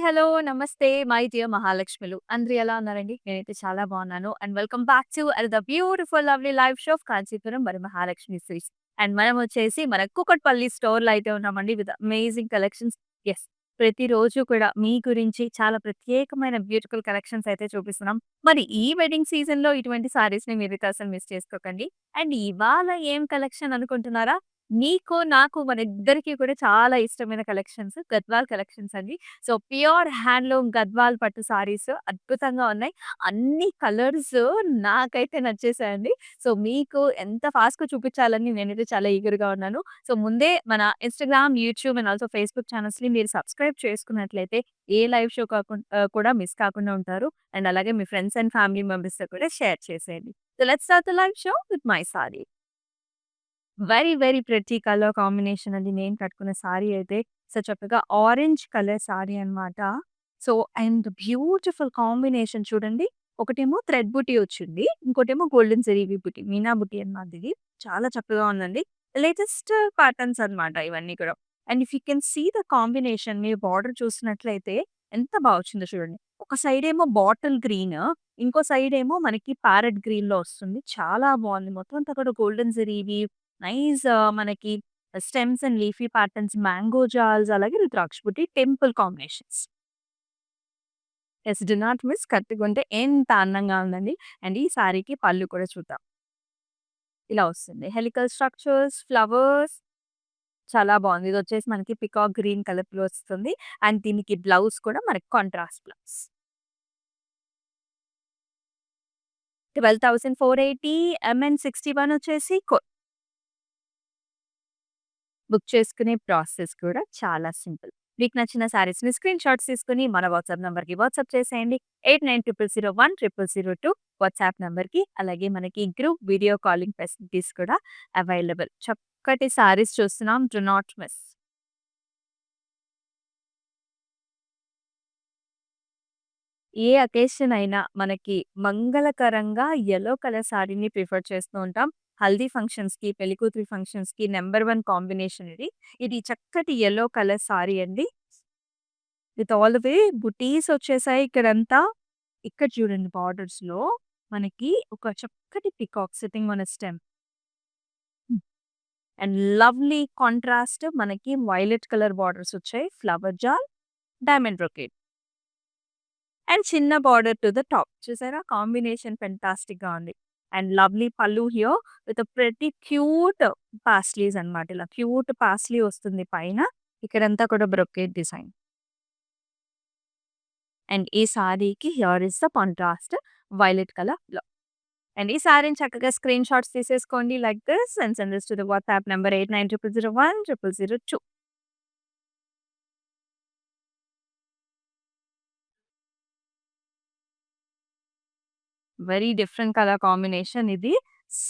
Hello! నమస్తే. My dear మహాలక్ష్మిలు. అందరూ ఎలా ఉన్నారండి? నేనైతే చాలా బాగున్నాను. And welcome back to the beautiful lovely live show of Kanchipuram మరి మహాలక్ష్మి స్వీట్స్. అండ్ మనం వచ్చేసి మన కూకట్పల్లి స్టోర్‌లో అయితే ఉన్నామండి విత్ అమేజింగ్ కలెక్షన్స్. యెస్. ప్రతిరోజు కూడా మీ గురించి చాలా ప్రత్యేకమైన బ్యూటిఫుల్ కలెక్షన్స్ అయితే చూపిస్తున్నాం. మరి ఈ వెడ్డింగ్ సీజన్‌లో ఇటువంటి సారీస్‌ని మీరైతే అసలు మిస్ చేసుకోకండి. అండ్ ఇవాళ ఏం కలెక్షన్ అనుకుంటున్నారా? నీకు, నాకు మనిద్దరికీ కూడా చాలా ఇష్టమైన కలెక్షన్స్ గద్వాల్ కలెక్షన్స్ అండి. సో, ప్యూర్ హ్యాండ్లూమ్ గద్వాల్ పట్టు సారీస్ అద్భుతంగా ఉన్నాయి. అన్ని కలర్స్ నాకైతే నచ్చేసాయండి. సో, మీకు ఎంత ఫాస్ట్‌గా చూపించాలని నేనైతే చాలా ఈగర్‌గా ఉన్నాను. సో, ముందే మన Instagram, YouTube and also Facebook ఛానెల్స్‌ని మీరు సబ్స్క్రైబ్ చేసుకున్నట్లయితే ఏ లైవ్ షో కూడా మిస్ కాకుండా ఉంటారు. అండ్ అలాగే మీ ఫ్రెండ్స్ అండ్ ఫ్యామిలీ మెంబర్స్‌తో కూడా షేర్ చేసేయండి. So, let's start the live show with my sorry. Very, very pretty colour combination అండి. నేను కట్టుకున్న సారీ అయితే సో, చక్కగా ఆరెంజ్ కలర్ సారీ అన్నమాట. సో, అండ్ బ్యూటిఫుల్ కాంబినేషన్ చూడండి. ఒకటేమో థ్రెడ్ బూటీ వచ్చింది. ఇంకోటేమో గోల్డెన్ జరీ బూటీ, మీనా బూటీ అన్నమాట ఇది. చాలా చక్కగా ఉందండి. లేటెస్ట్ ప్యాటర్న్స్ అన్నమాట ఇవన్నీ కూడా. And if you can see the combination మీరు బార్డర్ చూసినట్లయితే ఎంత బా వచ్చిందో చూడండి. ఒక సైడ్ ఏమో బాటిల్ గ్రీన్, ఇంకో సైడ్ ఏమో మనకి ప్యారెట్ గ్రీన్‌లో వస్తుంది. చాలా బావుంది. మొత్తం అంతా కూడా గోల్డెన్ జరీవి నైస్ మనకి stems and leafy patterns, mango జాల్స్ అలాగే రుద్రాక్ష బుట్టి, temple combinations. Yes. Do not miss కట్టుకుంటే ఎంత అందంగా ఉందండి. అండ్ ఈ సారీకి పళ్ళు కూడా చూద్దాం. ఇలా వస్తుంది. హెలికల్ స్ట్రక్చర్స్, ఫ్లవర్స్ చాలా బావుంది. ఇదొచ్చేసి మనకి పికాక్ గ్రీన్ కలర్‌లో వస్తుంది. అండ్ దీనికి బ్లౌజ్ కూడా మనకి కాంట్రాస్ట్ బ్లౌజ్. 12,480 ఎంఎన్ 61 వచ్చేసి బుక్ చేసుకునే ప్రాసెస్ కూడా చాలా సింపుల్. మీకు నచ్చిన శారీస్‌ని స్క్రీన్ షాట్స్ తీసుకొని మన వాట్సాప్ నంబర్‌కి వాట్సాప్ చేసేయండి. 8900010002 వాట్సాప్ నంబర్‌కి. అలాగే మనకి గ్రూప్ వీడియో కాలింగ్ ఫెసిలిటీస్ కూడా అవైలబుల్. చక్కటి శారీస్ చూస్తున్నాం. Do not miss. A occasion అయినా మనకి మంగళకరంగా యెల్లో కలర్ సారీని ప్రిఫర్ చేస్తూ ఉంటాం. హల్దీ ఫంక్షన్స్‌కి, పెళ్లికూతురి ఫంక్షన్స్‌కి నంబర్ 1 కాంబినేషన్ ఇది. ఇది చక్కటి యెల్లో కలర్ సారీ అండి. విత్ ఆల్ ది వే బుటీస్ వచ్చేసాయి ఇక్కడంతా. ఇక్కడ చూడండి బార్డర్స్‌లో మనకి ఒక చక్కటి peacock sitting on a stem. హ్మ్. అండ్ లవ్లీ కాంట్రాస్ట్ మనకి వైలెట్ కలర్ బార్డర్స్ వచ్చాయి. ఫ్లవర్ జాల్, డైమండ్ బ్రొకేడ్ అండ్ చిన్న బార్డర్ టు ద టాప్. చూసారా కాంబినేషన్ ఫెంటాస్టిక్‌గా ఉంది. And lovely pallu here with pretty cute paisleys అన్నమాట. ఇలా క్యూట్ పాస్లీ వస్తుంది పైన. ఇక్కడంతా కూడా బ్రొకేడ్ డిజైన్. అండ్ ఈ సారీకి here is the contrast violet colour blouse. And ఈ సారీని చక్కగా స్క్రీన్ షాట్స్ తీసేసుకోండి like this and send this to the WhatsApp number 8900010002. Very different colour combination ఇది.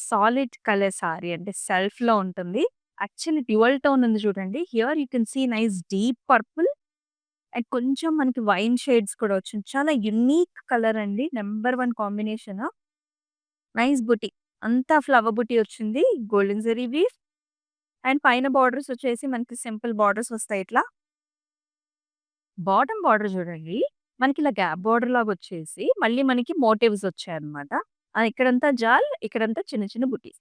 సాలిడ్ కలర్ సారీ అంటే సెల్ఫ్‌లో ఉంటుంది. యాక్చువల్లీ డ్యూయల్ టోన్ ఉంది చూడండి. Here you can see nice deep purple and కొంచెం మనకి వైన్ షేడ్స్ కూడా వచ్చింది. చాలా యూనిక్ కలర్ అండి. Number 1 combination. నైస్ బుటీ. అంతా ఫ్లవర్ బుటీ వచ్చింది. గోల్డెన్ జరీ వీవ్ అండ్ పైన బార్డర్స్ వచ్చేసి మనకి సింపుల్ బార్డర్స్ వస్తాయి ఇట్లా. బాటమ్ బార్డర్ చూడండి. మనకిలా గ్యాప్ బార్డర్ లాగొచ్చేసి, మళ్ళీ మనకి మోటివ్స్ వచ్చాయన్నమాట. ఇక్కడంతా జాల్, ఇక్కడంతా చిన్న చిన్న butis.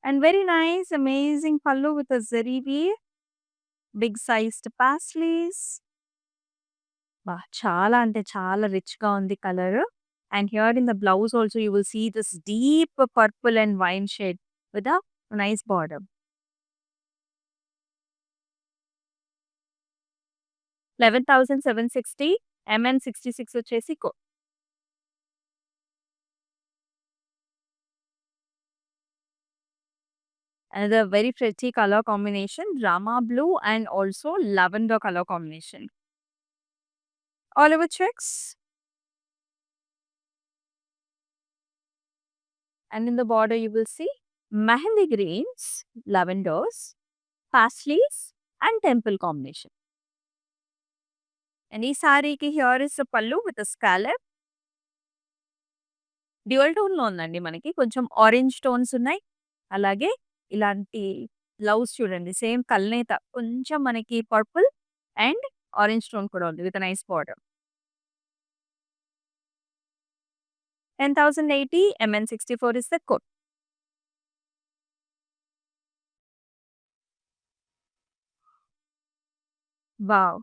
And very nice amazing pallu with a zari weave, big sized paisleys. చాలా అంటే చాలా రిచ్‌గా ఉంది colour. And here in the blouse also you will see this deep purple and wine shade with a nice border. 11,760 MN 66 వచ్చేసి another very pretty color combination, Rama blue and also lavender color combination. All over checks. And in the border you will see mehendi greens, lavenders, parsleys and temple combination. And ఈ సారీకి here is a pallu with a scallop. Dual టోన్‌లో ఉందండి మనకి. కొంచెం orange tones ఉన్నాయి. అలాగే ఇలాంటి blouse చూడండి సేమ్ కల్నేత కొంచెం మనకి పర్పుల్ అండ్ ఆరెంజ్ స్టోన్ కూడా ఉంది with nice border. 10,080 MN64 is the code. Wow!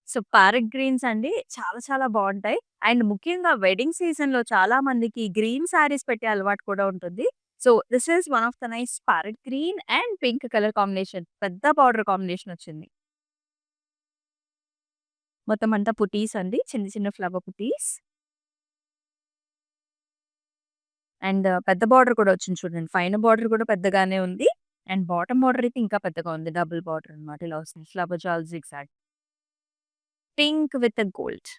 So, parrot greens అండి చాలా చాలా బావుంటాయి. అండ్ ముఖ్యంగా వెడ్డింగ్ సీజన్‌లో చాలా మందికి గ్రీన్ శారీస్ పెట్టే అలవాటు కూడా ఉంటుంది. So, this is one of the nice parrot green and pink colour combination. పెద్ద బార్డర్ కాంబినేషన్ వచ్చింది. మొత్తం అంతా పుటీస్ అండి. చిన్న చిన్న ఫ్లవర్ పుటీస్. అండ్ పెద్ద బార్డర్ కూడా వచ్చింది చూడండి. పైన బార్డర్ కూడా పెద్దగానే ఉంది. అండ్ బాటమ్ బార్డర్ అయితే ఇంకా పెద్దగా ఉంది. డబుల్ బార్డర్ అన్నమాట. ఇలా వస్తుంది. ఫ్లవర్ జాల్ zigzag. Pink with gold.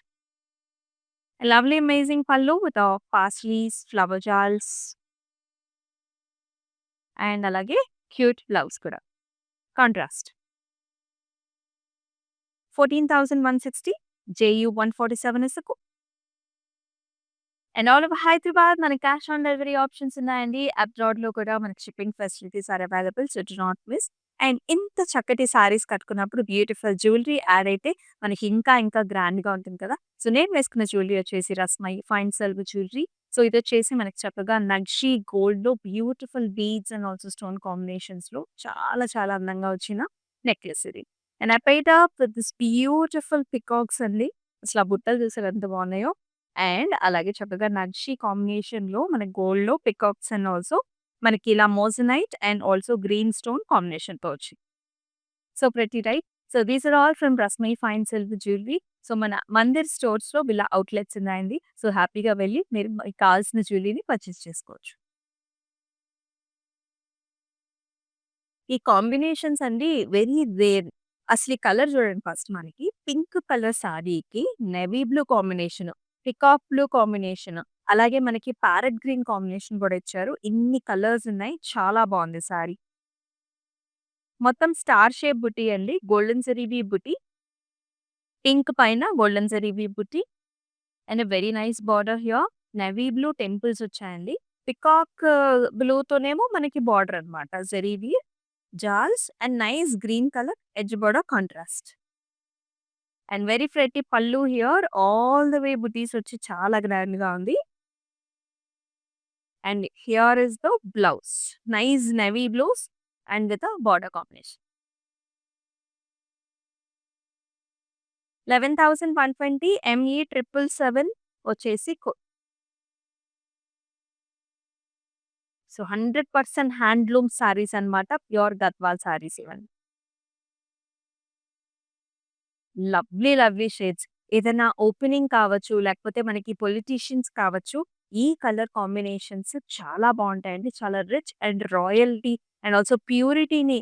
Lovely amazing pallu with paisleys, flower జాల్స్ అండ్ అలాగే క్యూట్ బ్లౌజ్ కూడా. Contrast. 14,160 JU 147 is the code. And all over Hyderabad మనకి క్యాష్ ఆన్ డెలివరీ ఆప్షన్స్ ఉన్నాయండి. అబ్రాడ్‌లో కూడా మనకి shipping facilities are available. So, do not miss. And ఇంత చక్కటి సారీస్ కట్టుకున్నప్పుడు బ్యూటిఫుల్ జ్యువెలరీ యాడ్ అయితే మనకి ఇంకా ఇంకా గ్రాండ్‌గా ఉంటుంది కదా! సో, నేను వేసుకున్న జ్యువెలరీ వచ్చేసి Rasmai fine silver jewellery. So, ఇదొచ్చేసి మనకి చక్కగా నక్షి గోల్డ్‌లో beautiful beads and also stone కాంబినేషన్స్‌లో చాలా చాలా అందంగా వచ్చిన నెక్లెస్ ఇది. And I paired up with this beautiful peacocks అండి. అసలు ఆ బుట్టలు చూసారా ఎంత బాగున్నాయో! అండ్ అలాగే చక్కగా నక్షి కాంబినేషన్‌లో మనకి గోల్డ్‌లో పికాక్స్ అండ్ ఆల్సో మనకి ఇలా moissanite and also green stone కాంబినేషన్‌తో వచ్చింది. So pretty right. So these are all from Rasmai fine silver jewellery. So మన మందిర్ స్టోర్స్‌లో ఇలా అవుట్‌లెట్స్ ఉన్నాయండి. సో హ్యాపీగా వెళ్లి మీరు మీకు కావాల్సిన జ్యువెలరీని పర్చేస్ చేసుకోవచ్చు. ఈ కాంబినేషన్స్ అండి వెరీ రేర్. అసలు ఈ కలర్ చూడండి ఫస్ట్ మనకి పింక్ కలర్ సారీకి navy blue combination, peacock blue combination, అలాగే మనకి ప్యారెట్ గ్రీన్ కాంబినేషన్ కూడా ఇచ్చారు. ఇన్ని కలర్స్ ఉన్నాయి. చాలా బాగుంది సారీ. మొత్తం స్టార్ షేప్ బుటీ అండి. గోల్డెన్ జరీ వీవ్ బుటీ. పింక్ పైన గోల్డెన్ జరీ వీవ్ బుటీ and very nice border here. Navy blue temples వచ్చాయండి. పికాక్ బ్లూతోనేమో మనకి బార్డర్ అన్నమాట. జరీ వీవ్ జాల్స్ and nice green colour edge border contrast. And very pretty pallu here. All the way బుటీస్ వచ్చి చాలా గ్రాండ్‌గా ఉంది. And here is the blouse. Nice navy blues and with a border combination. 11,120 ME 777 వచ్చేసి సో 100% హ్యాండ్లూమ్ సారీస్ అన్నమాట. Pure Gadwal saris ఇవన్నీ. Lovely, lovely shades. ఏదైనా opening కావచ్చు, లేకపోతే మనకి పొలిటీషియన్స్ కావచ్చు. ఈ కలర్ కాంబినేషన్స్ చాలా బావుంటాయండి. చాలా rich and royalty and also ప్యూరిటీని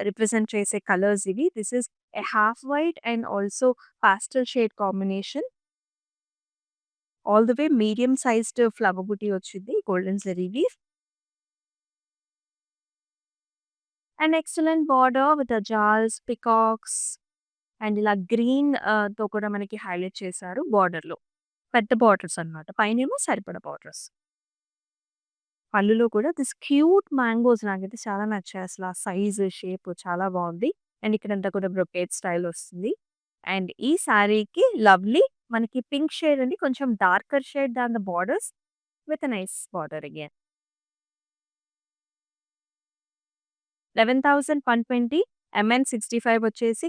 రిప్రజెంట్ చేసే కలర్స్ ఇవి. This is a half white and also pastel shade combination. All the way medium sized flower బుటీ వచ్చింది. Golden zari weave. And excellent border with the జాల్స్, peacocks and ఇలా green తో కూడా మనకి హైలైట్ చేశారు బార్డర్‌లో. పెద్ద బార్డర్స్ అన్నమాట. పైనేమో సరిపడా బార్డర్స్. పళ్ళులో కూడా దిస్ క్యూట్ మ్యాంగోస్ నాకైతే చాలా నచ్చాయి అసల. ఆ సైజ్, షేప్ చాలా బావుంది. అండ్ ఇక్కడంతా కూడా బ్రొకేట్ స్టైల్ వస్తుంది. అండ్ ఈ సారీకి లవ్లీ మనకి పింక్ షేడ్ అండి. కొంచెం darker shade than the borders with a nice border again. 11,120 MN 65 వచ్చేసి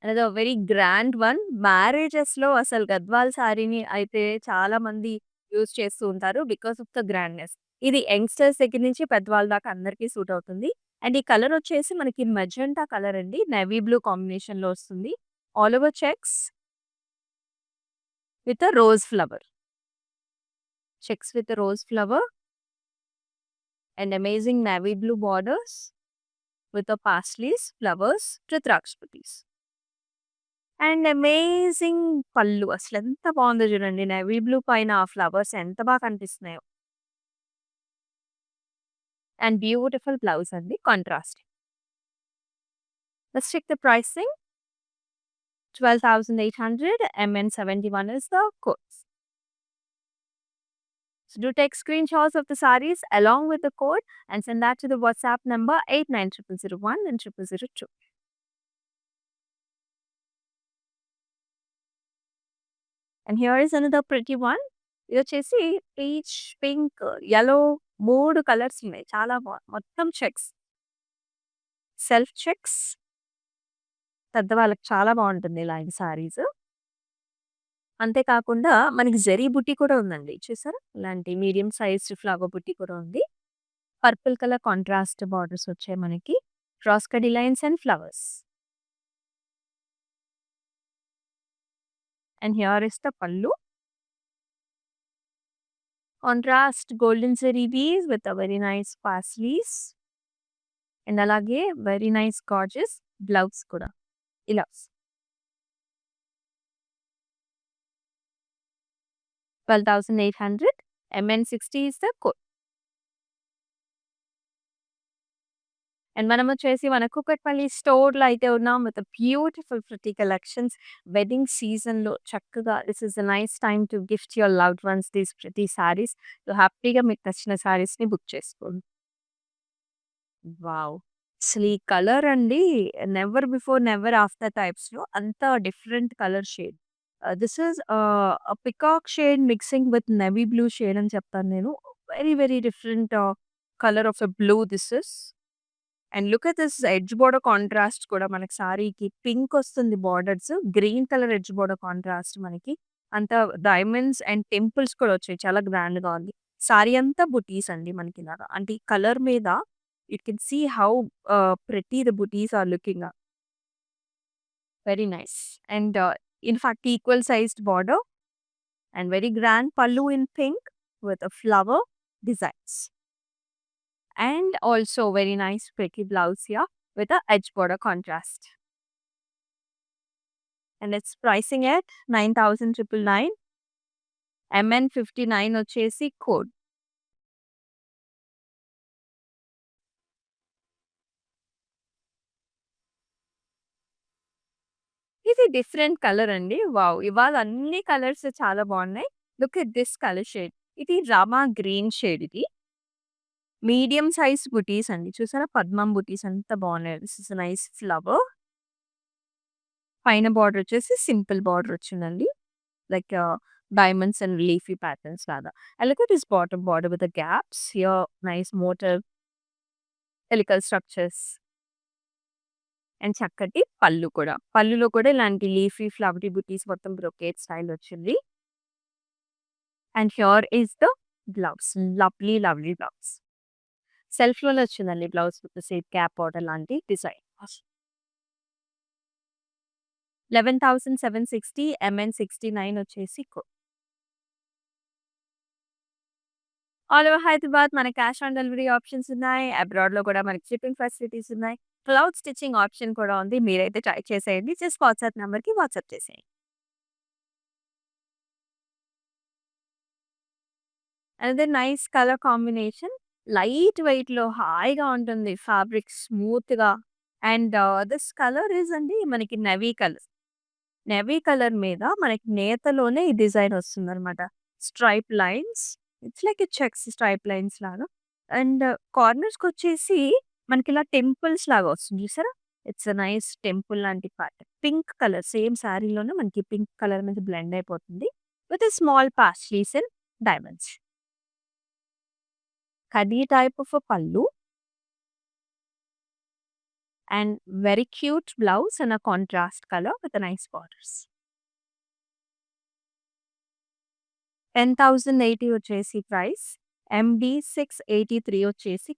అదేదో వెరీ గ్రాండ్ వన్. మ్యారేజెస్‌లో అసలు గద్వాల్ సారీని అయితే చాలా మంది యూజ్ చేస్తూ ఉంటారు. Because of the grandness. ఇది యంగ్‌స్టర్స్ దగ్గర నుంచి పెద్దవాళ్ళ దాకా అందరికీ సూట్ అవుతుంది. అండ్ ఈ కలర్ వచ్చేసి మనకి మెజెంటా కలర్ అండి. నేవీ బ్లూ కాంబినేషన్‌లో వస్తుంది. All over checks with a rose flower. Checks with rose flower and amazing navy blue borders with paisleys, flowers, రుద్రాక్షపతిస్. And amazing pallu. అసలెంత బావుందో చూడండి. నేవీ బ్లూ పైన ఆ ఫ్లవర్స్ ఎంత బాగా కనిపిస్తున్నాయో. అండ్ బ్యూటిఫుల్ బ్లౌజ్ అండి. Contrast. Let's check the pricing. 12,800 MN 71 is the cost. So do take screenshots of the sarees along with the code and send that to the WhatsApp number 890001 and 0002. And here is another pretty one. ఇది వచ్చేసి peach, pink, yellow 3 colours ఉన్నాయి. చాలా మొత్తం checks. Self checks. పెద్దవాళ్ళకి చాలా బావుంటుంది ఇలాంటి సారీస్. అంతే కాకుండా మనకి జరీ బుట్టి కూడా ఉందండి. చూసారా? ఇలాంటి మీడియం సైజ్డ్ ఫ్లవర్ బుట్టి కూడా ఉంది. పర్పుల్ కలర్ కాంట్రాస్ట్ బార్డర్స్ వచ్చాయి మనకి. క్రాస్ కడీ lines and flowers. And here is the pallu. Contrast golden zari weaves with a very nice paisleys. And అలాగే వెరీ నైస్ గార్జియస్ బ్లౌజ్ కూడా. ఇలా 12,800 MN60 is the code. And మనమొచ్చేసి మన కూకట్పల్లి స్టోర్‌లో అయితే ఉన్నాం with beautiful pretty collections. Wedding సీజన్‌లో చక్కగా this is a nice time to gift your loved ones these pretty saris. So, హ్యాపీగా మీకు నచ్చిన సారీస్‌ని బుక్ చేసుకోండి. వావ్! అసలు ఈ కలర్ అండి నెవర్ బిఫోర్, నెవర్ ఆఫ్టర్ టైప్స్‌లో అంత different colour shade. This is peacock shade mixing with navy blue shade అని చెప్తాను నేను. Very, very different colour of a blue this is. And look at this edge border contrast కూడా మనకి సారీకి pink వస్తుంది borders. Green colour edge border contrast మనకి. అంతా diamonds and temples కూడా వచ్చాయి. చాలా గ్రాండ్‌గా ఉంది. సారీ అంతా బుటీస్ అండి మనకిలాగా. అంటే ఈ కలర్ మీద you can see how pretty the బుటీస్ are looking. Very nice. And in fact equal sized border and very grand pallu in pink with flower designs. And also very nice pretty blouse here with a edge border contrast. And it's pricing at 9,999. MN59 వచ్చేసి code. ఇది different colour అండి. Wow! ఇవాళ అన్ని colours చాలా బాగున్నాయి. Look at this colour shade. ఇది Rama green shade ఇది. Medium size బుటీస్ అండి. చూసారా? పద్మం బుటీస్ ఎంత బాగున్నాయో. This is nice flower. పైన బార్డర్ వచ్చేసి సింపుల్ బార్డర్ వచ్చిందండి. Like diamonds and leafy patterns rather. And look at this bottom border with the gaps. Here, nice motif, helical structures. And చక్కటి పళ్ళు కూడా. పళ్ళులో కూడా ఇలాంటి లీఫీ, ఫ్లవరీ బుటీస్ మొత్తం బ్రొకేట్ స్టైల్ వచ్చింది. And here is the blouse. Lovely, lovely blouse. సెల్ఫ్‌లోనే వచ్చిందండి blouse with same cap border లాంటి డిజైన్. 11,760 MN69 వచ్చేసి ఆల్ ఓవర్ హైదరాబాద్ మన క్యాష్ ఆన్ డెలివరీ ఆప్షన్స్ ఉన్నాయి. అబ్రాడ్‌లో కూడా మనకి షిప్పింగ్ ఫెసిలిటీస్ ఉన్నాయి. క్లౌడ్ స్టిచింగ్ ఆప్షన్ కూడా ఉంది. మీరైతే ట్రై చేసేయండి. జస్ట్ వాట్సాప్ నంబర్‌కి వాట్సాప్ చేసేయండి. Another nice colour combination. Light వెయిట్‌లో హాయిగా ఉంటుంది. ఫ్యాబ్రిక్ స్మూత్‌గా అండ్ దిస్ కలర్ ఈస్ అండి మనకి నేవీ కలర్. నేవీ కలర్ మీద మనకి నేతలోనే ఈ డిజైన్ వస్తుందనమాట. Stripe lines. It's like a checks stripe lines లాగా. అండ్ కార్నర్స్‌కొచ్చేసి మనకిలా టెంపుల్స్ లాగా వస్తుంది చూసారా? ఇట్స్ ఎ నైస్ టెంపుల్ లాంటి పార్ట్. పింక్ కలర్ సేమ్ శారీలోనే మనకి పింక్ కలర్ మీద బ్లెండ్ అయిపోతుంది. With a small paisleys and diamonds. కడీ type of a pallu. And very cute blouse in a contrast colour with nice borders. 10,080 వచ్చేసి price. MB 683 వచ్చేసి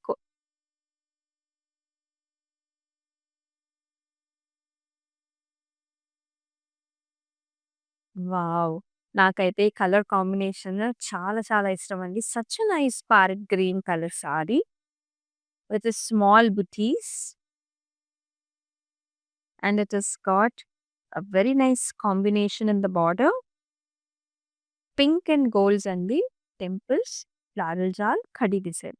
wow! నాకైతే ఈ కలర్ కాంబినేషన్ చాలా చాలా ఇష్టమండి. Such a nice parrot green colour sari with small బుటీస్. And it has got a very nice combination in the border. Pink and golds అండి. Temples, floral జాల్, కడీ డిజైన్.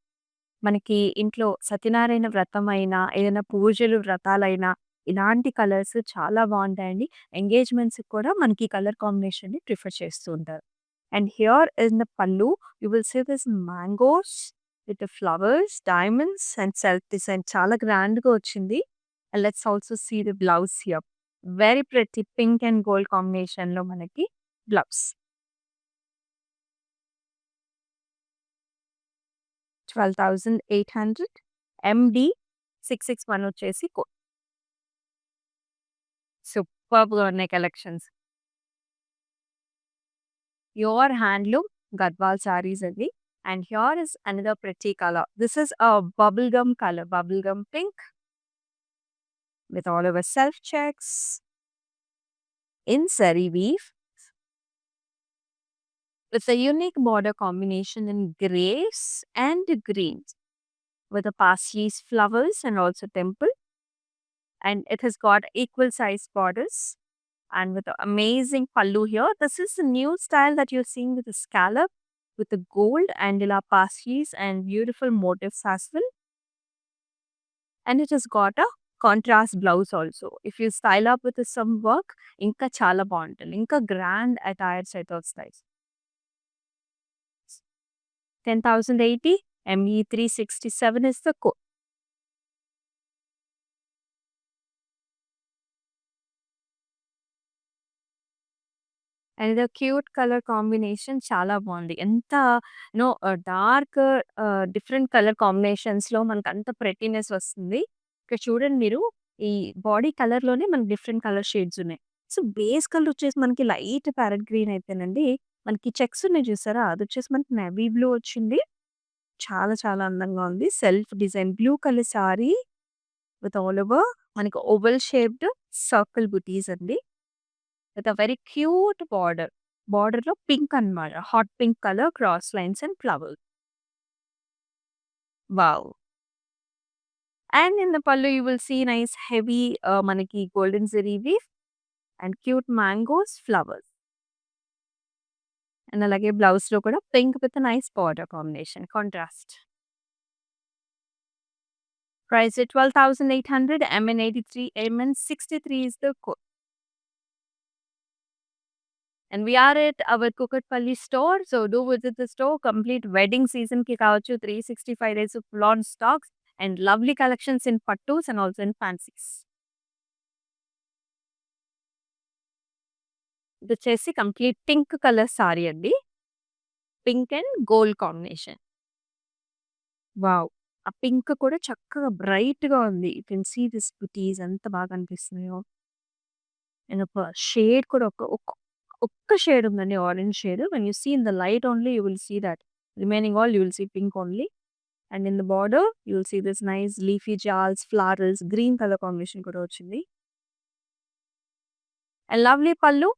మనకి ఇంట్లో సత్యనారాయణ వ్రతం అయినా, ఏదైనా పూజలు, వ్రతాలైనా ఇలాంటి కలర్స్ చాలా బావుంటాయండి. ఎంగేజ్‌మెంట్స్‌కి కూడా మనకి కలర్ కాంబినేషన్‌ని ప్రిఫర్ చేస్తూ ఉంటారు. And here in the pallu, you will see this mangoes with the flowers, diamonds and self design. Chala grand ga ochindi. And let's also see the blouse here. Very pretty pink and gold combination lo manaki blouse. 12,800 MD 661 వచ్చేసి code. సూపర్బ్‌గా ఉన్నాయి collections. Your handloom Gadwal sarees అండి. And here is another pretty color. This is a bubblegum color, bubblegum pink with all over self checks in zari weave with a unique border combination in grays and greens with the parsley's flowers and also temple. And it has got equal size borders and with the amazing pallu here. This is the new style that you're seeing with the scallop, with the gold and lila parsleys and beautiful motifs as well. And it has got a contrast blouse also. If you style up with some work, ఇంకా చాలా బాగుంటుంది. ఇంకా grand attires అయితే వస్తాయి. 10,080 ME 367 is the code. And ఇది cute colour combination చాలా బాగుంది. ఎంత డార్క్ డిఫరెంట్ కలర్ కాంబినేషన్స్‌లో మనకంత ప్రెట్టీనెస్ వస్తుంది. ఇక్కడ చూడండి మీరు ఈ బాడీ కలర్‌లోనే మనకి డిఫరెంట్ కలర్ షేడ్స్ ఉన్నాయి. సో, బేస్ కలర్ వచ్చేసి మనకి లైట్ ప్యారట్ గ్రీన్ అయితేనండి, మనకి చెక్స్ ఉన్నాయి చూసారా? అదొచ్చేసి మనకి నేవీ బ్లూ వచ్చింది. చాలా చాలా అందంగా ఉంది. Self design blue colour sari with all over మనకి ఓవల్ షేప్డ్ సర్కిల్ బుటీస్ అండి. With a very cute border. బార్డర్‌లో పింక్ అన్నమాట. Hot pink colour cross lines and flowers. Wow! And in the pallu you will see nice heavy మనకి golden zari weave and cute mangoes, flowers. And అలాగే బ్లౌజ్‌లో కూడా pink with nice border combination contrast. Price 12,800 MN83 MN63 is the code. And we are at our Kukatpalli store. So do visit the store. Complete wedding season ki kaavachu 365 days of full on stocks and lovely collections in pattus and also in fancies. ఇది వచ్చేసి complete pink colour sorry అండి. Pink and gold combination. Wow! ఆ pink కూడా చక్కగా బ్రైట్‌గా ఉంది. You can see this బుటీస్ ఎంత బాగా అనిపిస్తున్నాయో. అండ్ ఒక షేడ్ కూడా ఒక్క షేడ్ ఉందండి orange shade. When you see in the light only you will see that. Remaining all you will see pink only. And in the border you will see this nice leafy jaals, flowers, green colour combination కూడా వచ్చింది. And lovely పల్లు.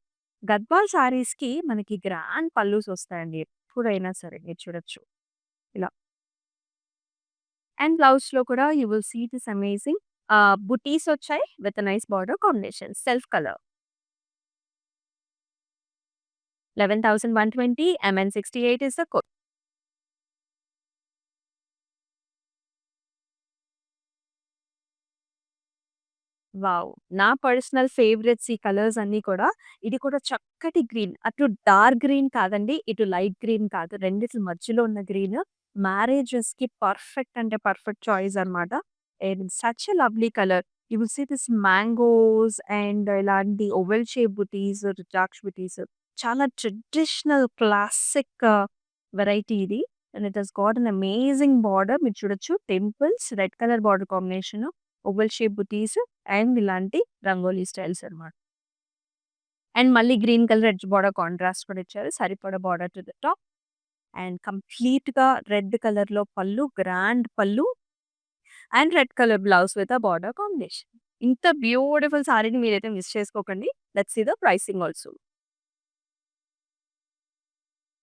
గద్వాల్ సారీస్‌కి మనకి grand pallus వస్తాయండి. ఎప్పుడైనా సరే మీరు చూడొచ్చు. ఇలా. అండ్ బ్లౌజ్‌లో కూడా you will see this amazing butis వచ్చాయి with nice border combination. Self colour. 11,120 MN68 is the code. Wow! నా పర్సనల్ ఫేవరెట్స్ ఈ కలర్స్ అన్నీ కూడా. ఇది కూడా చక్కటి గ్రీన్. అటు డార్క్ గ్రీన్ కాదండి. ఇటు లైట్ గ్రీన్ కాదు. రెండిట్ల మధ్యలో ఉన్న గ్రీన్. మ్యారేజెస్‌కి పర్ఫెక్ట్ అంటే పర్ఫెక్ట్ చాయిస్ అన్నమాట. And such a lovely colour. You will see this mangoes and ఇలాంటి oval shape butis, rudraksha butis. చాలా ట్రెడిషనల్ క్లాసిక్ వెరైటీ ఇది. And it has got an amazing border. మీరు చూడొచ్చు temples, red colour border combination, oval shape butis and ఇలాంటి rangoli styles అన్నమాట. And మళ్ళీ green colour edge border contrast కూడా ఇచ్చారు. సరిపడా border to the top. And కంప్లీట్‌గా రెడ్ కలర్‌లో pallu, grand pallu and red colour blouse with a border combination. ఇంత beautiful సారీని మీరైతే మిస్ చేసుకోకండి. Let's see the pricing also.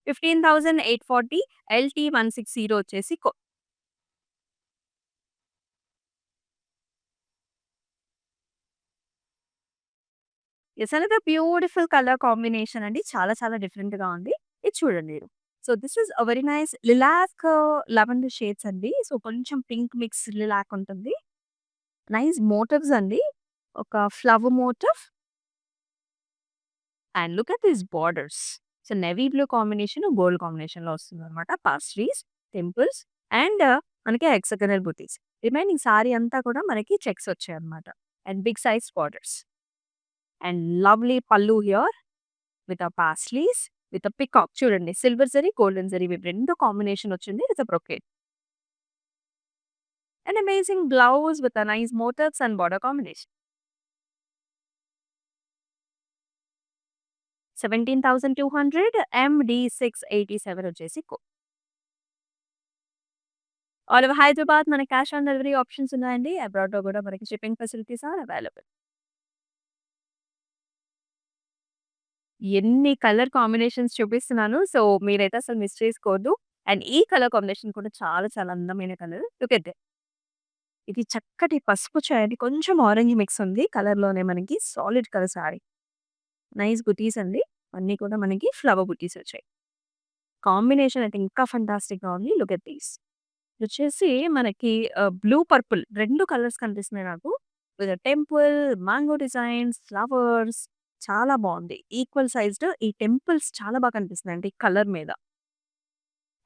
15,840 LT160 వచ్చేసి yes. Another beautiful colour combination అండి. చాలా చాలా డిఫరెంట్‌గా ఉంది. ఇది చూడండి మీరు. So, this is a very nice lilac lavender shades అండి. సో, కొంచెం పింక్ మిక్స్ లిలాక్ ఉంటుంది. నైస్ మోటివ్స్ అండి. ఒక flower motif and look at these borders. So, navy blue combination, gold కాంబినేషన్‌లో వస్తుందనమాట. పాస్ట్రీస్, టెంపుల్స్ అండ్ మనకి హెక్సాగనల్ బుటీస్. రిమైనింగ్ సారీ అంతా కూడా మనకి చెక్స్ వచ్చాయన్నమాట. And big size borders. And lovely pallu here with paisleys, with peacock చూడండి. సిల్వర్ జరీ, గోల్డెన్ జరీ ఇవి 2 combination వచ్చింది with brocade. And amazing blouse with nice motifs and border combination. 17,200 MD687 వచ్చేసి all over Hyderabad మన cash on delivery options ఉన్నాయండి. అబ్రాడ్‌లో కూడా మనకి shipping facilities are available. ఎన్ని కలర్ కాంబినేషన్స్ చూపిస్తున్నాను. సో, మీరైతే అసలు మిస్ చేసుకోవద్దు. అండ్ ఈ కలర్ కాంబినేషన్ కూడా చాలా చాలా అందమైన కలర్. Look at this. ఇది చక్కటి పసుపు చాయని కొంచెం ఆరెంజ్ మిక్స్ ఉంది. కలర్‌లోనే మనకి సాలిడ్ కలర్ సారీ. నైస్ బుటీస్ అండి. అన్నీ కూడా మనకి ఫ్లవర్ బుటీస్ వచ్చాయి. కాంబినేషన్ అయితే ఇంకా ఫంటాస్టిక్‌గా ఉంది. Look at these. ఇదొచ్చేసి మనకి బ్లూ, పర్పుల్ 2 కలర్స్ కనిపిస్తున్నాయి నాకు. With temple, mango designs, flowers చాలా బావుంది. ఈక్వల్ సైజ్డ్ ఈ టెంపుల్స్ చాలా బాగా కనిపిస్తున్నాయండి ఈ కలర్ మీద.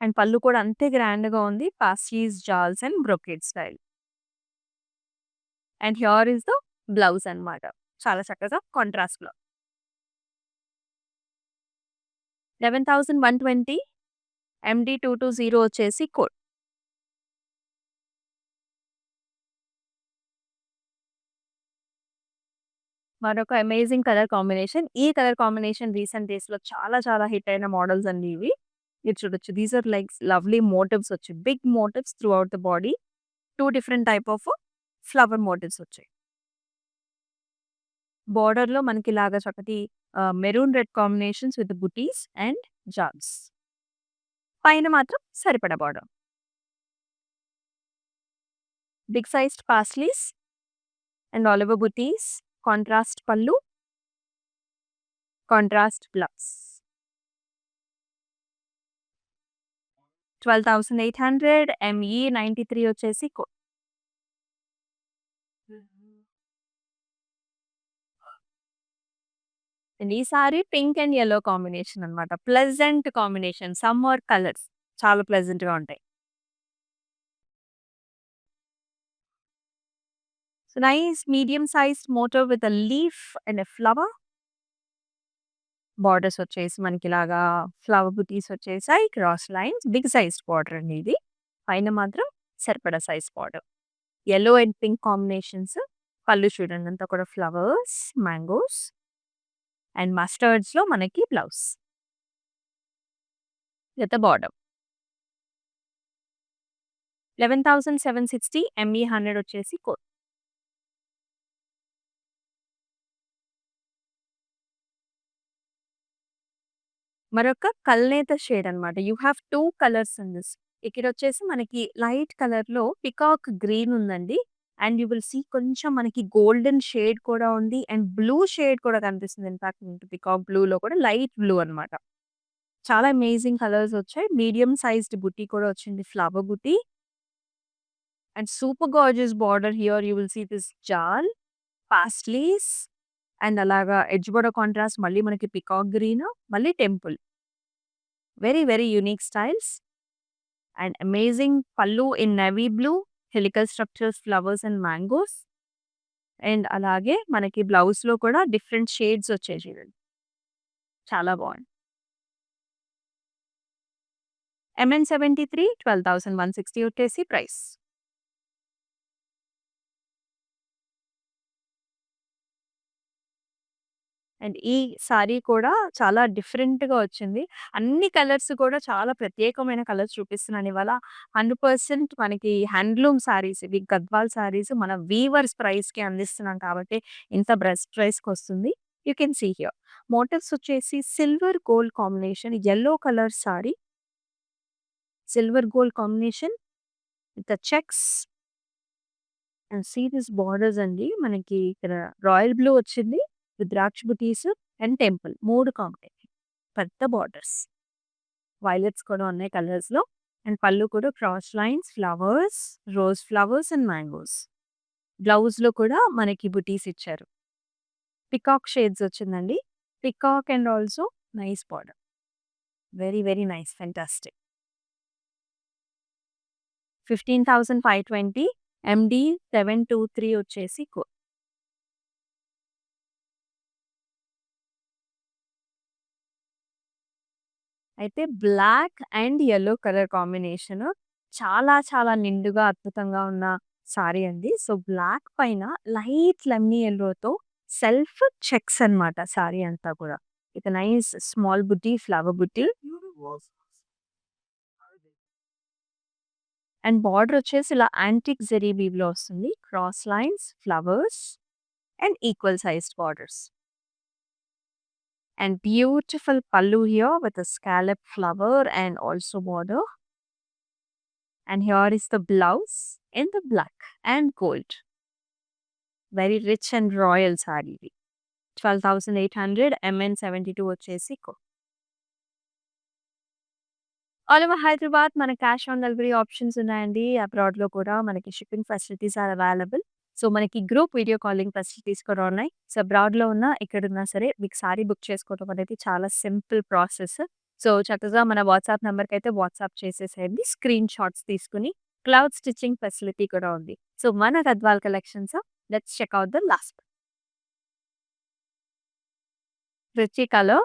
అండ్ పళ్ళు కూడా అంతే గ్రాండ్‌గా ఉంది. Paisleys, jaals and brocade style. And here is the blouse అన్నమాట. చాలా చక్కగా కాంట్రాస్ట్‌లో. 11,120 MD220 వచ్చేసి కోడ్. మరొక అమేజింగ్ కలర్ కాంబినేషన్. ఈ కలర్ కాంబినేషన్ రీసెంట్ డేస్‌లో చాలా చాలా హిట్ అయిన మోడల్స్ అండి ఇవి. మీరు చూడొచ్చు. These are like lovely motifs వచ్చాయి. Big motifs throughout the body. 2 different type of flower motifs వచ్చాయి. బోర్డర్‌లో మనకిలాగా చక్కటి maroon red combinations with butis and jaals. పైన మాత్రం సరిపడా border. Big sized paisleys and all over butis, contrast pallu, contrast blouse. 12,800 ME93 వచ్చేసి code. అండ్ ఈ sari pink and yellow combination అన్నమాట. Pleasant combination. సమ్మర్ కలర్స్ చాలా ప్లెజెంట్‌గా ఉంటాయి. So, nice medium sized motif with a leaf and a flower. Borders వచ్చేసి మనకిలాగా flower butis వచ్చేసాయి. Cross lines. Big sized border అండి ఇది. పైన మాత్రం సరిపడా size border. Yellow and pink combinations. Pallu చూడండి అంతా కూడా ఫ్లవర్స్, మ్యాంగోస్ అండ్ మస్టర్డ్స్‌లో మనకి బ్లౌజ్. With border. 11,760 ME100 వచ్చేసి కోడ్. మరొక కల్నేత షేడ్ అన్నమాట. You have 2 colours in this. ఇక్కడొచ్చేసి మనకి లైట్ కలర్‌లో పికాక్ గ్రీన్ ఉందండి. అండ్ యూ విల్ సీ కొంచెం మనకి గోల్డెన్ షేడ్ కూడా ఉంది. అండ్ బ్లూ షేడ్ కూడా కనిపిస్తుంది. ఇన్‌ఫాక్ట్ మీకు పికాక్ బ్లూలో కూడా లైట్ బ్లూ అన్నమాట. చాలా అమేజింగ్ కలర్స్ వచ్చాయి. మీడియం సైజ్డ్ బుటీ కూడా వచ్చింది. Flower buti. And super gorgeous border here you will see this jaal, paisleys and అలాగా ఎడ్జ్ బోర్డర్ కాంట్రాస్ట్ మళ్ళీ మనకి పికాక్ గ్రీన్, మళ్ళీ temple. Very very unique styles. And amazing pallu in navy blue, helical structures, flowers and mangoes. And అలాగే మనకి బ్లౌజ్‌లో కూడా different shades వచ్చాయి చూడండి. చాలా బావుంది. MN73 12,160 వచ్చేసి ప్రైస్. అండ్ ఈ సారీ కూడా చాలా డిఫరెంట్‌గా వచ్చింది. అన్ని కలర్స్ కూడా చాలా ప్రత్యేకమైన కలర్స్ చూపిస్తున్నాను ఇవాళ. 100% మనకి హ్యాండ్లూమ్ సారీస్ ఇవి గద్వాల్ సారీస్ మన వీవర్స్ ప్రైస్‌కి అందిస్తున్నాం కాబట్టి ఇంత బెస్ట్ ప్రైస్‌కొస్తుంది. You can see here. Motifs వచ్చేసి silver gold combination yellow colour sari. Silver gold combination with the checks and see this borders అండి. మనకి ఇక్కడ రాయల్ బ్లూ వచ్చింది. విత్ ద్రాక్ష బుటీస్ అండ్ టెంపుల్ 3 కాంబినేషన్. పెద్ద బోర్డర్స్. వైలెట్స్ కూడా ఉన్నాయి కలర్స్‌లో. అండ్ పళ్ళు కూడా cross lines, flowers, rose flowers and mangoes. బ్లౌజ్‌లో కూడా మనకి బుటీస్ ఇచ్చారు. పికాక్ షేడ్స్ వచ్చిందండి. Peacock and also nice border. Very, very nice. Fantastic. 15,520 MD 723 వచ్చేసి అయితే black and yellow colour combination చాలా చాలా నిండుగా అద్భుతంగా ఉన్న సారీ అండి. సో, బ్లాక్ పైన లైట్ లెమనీ యెల్లోతో సెల్ఫ్ చెక్స్ అన్నమాట సారీ అంతా కూడా. With nice small buti, flower buti and border వచ్చేసి ఇలా యాంటిక్ జెరీ వీవ్‌లో వస్తుంది. Cross lines, flowers and equal sized borders. And beautiful pallu here with a scallop flower and also border. And here is the blouse in the black and gold. Very rich and royal saree. 12,800 MN 72 వచ్చేసి all over Hyderabad మన cash on delivery options ఉన్నాయండి. అబ్రాడ్‌లో కూడా మనకి shipping facilities are available. So, మనకి group video calling facilities కూడా ఉన్నాయి. So, అబ్రాడ్‌లో ఉన్నా, ఎక్కడున్నా సరే మీకు సారీ బుక్ చేసుకోవడం అనేది చాలా సింపుల్ ప్రాసెస్. సో, చక్కగా మన వాట్సాప్ నంబర్‌కైతే వాట్సాప్ చేసేసేయండి. స్క్రీన్ షాట్స్ తీసుకొని క్లౌడ్ స్టిచ్చింగ్ ఫెసిలిటీ కూడా ఉంది. సో, మన Gadwal collections let's check out the last. Rich colour.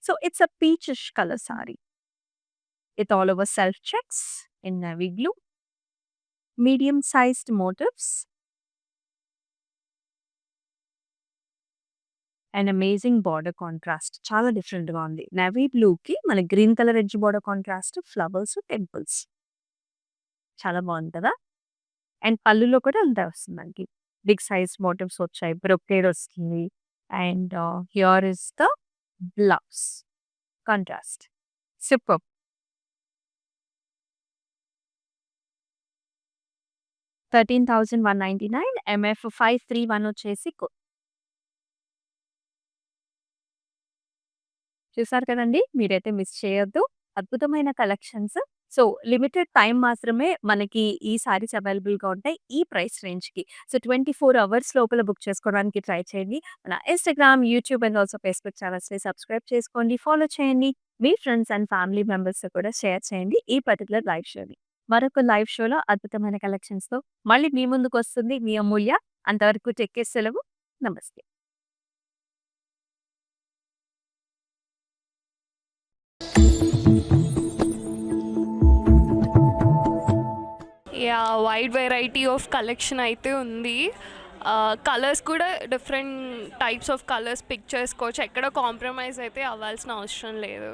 So, it's a peachish colour sari. With all over self checks in navy blue, medium sized motifs, and amazing border contrast. చాలా different గా ఉంది. Navy blue కి మన green colour edge border contrast, flowers, temples. చాలా బాగుంది కదా. And పళ్ళులో కూడా అంతే వస్తుంది మనకి. బిగ్ సైజ్ మోటివ్స్ వచ్చాయి, బ్రొకేడ్ వస్తుంది. And here is the blouse contrast. Super. 13,199 MF 531 వచ్చేసి చూసారు కదండి. మీరైతే మిస్ చేయొద్దు. అద్భుతమైన కలెక్షన్స్. సో, లిమిటెడ్ టైమ్ మాత్రమే మనకి ఈ సారీస్ అవైలబుల్‌గా ఉంటాయి ఈ ప్రైస్ రేంజ్‌కి. సో, 24 అవర్స్ లోపల బుక్ చేసుకోవడానికి ట్రై చేయండి. మన Instagram, YouTube and also Facebook ఛానల్స్‌ని సబ్స్క్రైబ్ చేసుకోండి, ఫాలో చేయండి. మీ ఫ్రెండ్స్ అండ్ ఫ్యామిలీ మెంబర్స్‌తో కూడా షేర్ చేయండి ఈ పర్టిక్యులర్ లైవ్ షోని. మరొక లైవ్ షోలో అద్భుతమైన కలెక్షన్స్‌తో మళ్ళీ మీ ముందుకొస్తుంది మీ అమూల్య. అంతవరకు టేక్ కేర్. సెలవు. నమస్తే. Yeah! Wide variety of collection అయితే ఉంది. కలర్స్ కూడా different types of colours pick చేసుకోవచ్చు. ఎక్కడ కాంప్రమైజ్ అయితే అవ్వాల్సిన అవసరం లేదు.